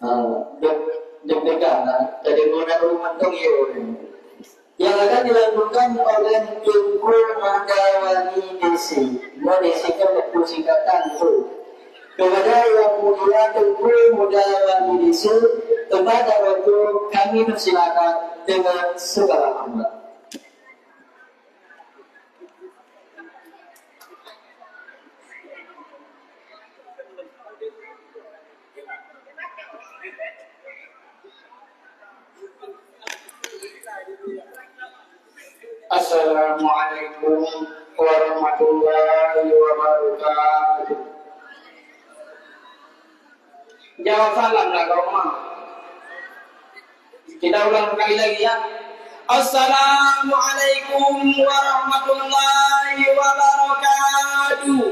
deg-degan dari guna rumah yang akan dilakukan oleh Tunku Madawani Desi. Desi kan betul singkatan itu. Kepada yang mulia Tunku Madawani Desi, kepada waktu kami persilakan dengan segala hormat. Assalamualaikum warahmatullahi wabarakatuh. Jawab salam lah kau mah. Kita ulang sekali lagi ya. Assalamualaikum warahmatullahi wabarakatuh.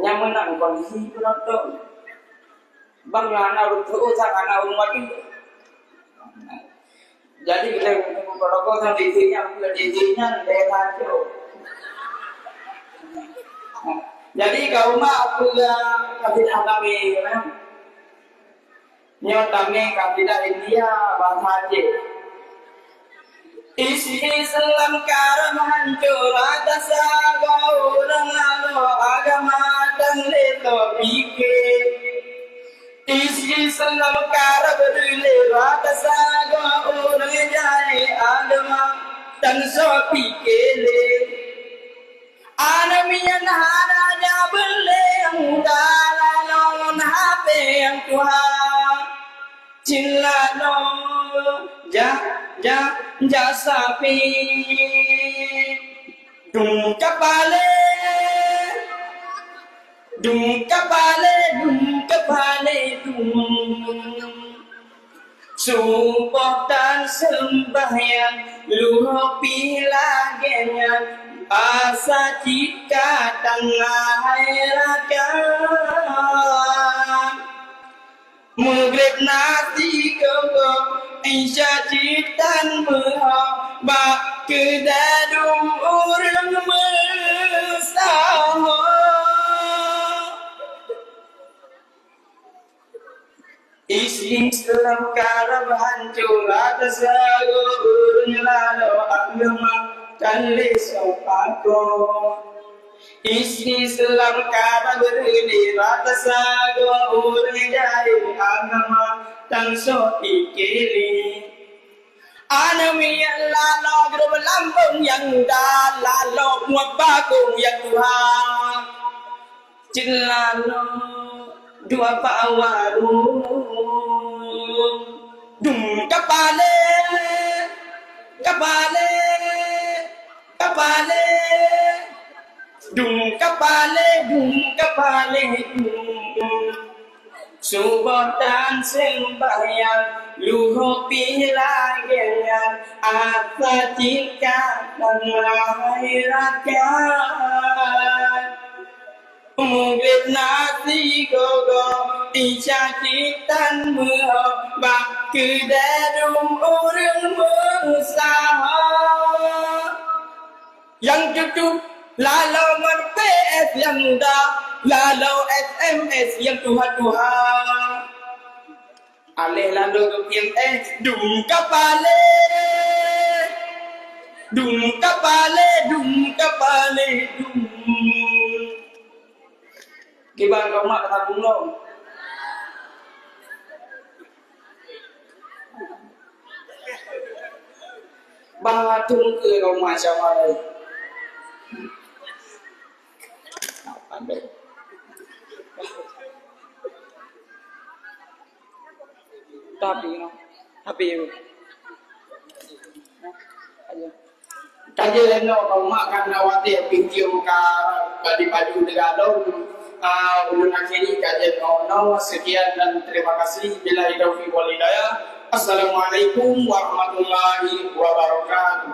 Nyaman kondisi penonton. Bang anak untuk usaha anak rumah itu. Jadi kita merokok sama didinya daerah itu. Jadi kau mah aku yang kabinet kami, nyot kami kabinet India bahasa Aceh. Isi Islam karam hancur atas agama lalu agama dan leto pikir. Isi Islam karam berlewat atas agama orang jai agama dan sopi kele. Anamian haraja beleng dalalon hape yang Tuhan cilano ja sapi dung kapale dung sumpah dan sembahyang luhur pilagenya asa jika tengah hayrakan Mugrib nasi kau insya jitan bak kedadung orang mesah isi Islam karam hancur atas agama lalu agama kali sopako isi Islam karam berdiri atas agama orang jahil agama dan sopi kiri anami yang lalu grup lambung yang dah lalu muat bakung yang Tuhan cilano dua pawaru dung kapale dung subah dan sembahyang luhur pilagenya asa jika dan lahirakan Murid nasi gogo insya jitan bak kedadung orang berusaha yang cukup lalu PS yang dah lalu SMS yang Tuhan alih lalu PMS dung kapale Kibang kau mak kata bunglong. Batung ke kau mak siapa lagi? Tapi kaji leno kau mak kan nawati pinjau di baju degadong. Ulun akhiri kajian ono sekian dan terima kasih bila taufiq wal hidayah. Assalamualaikum warahmatullahi wabarakatuh.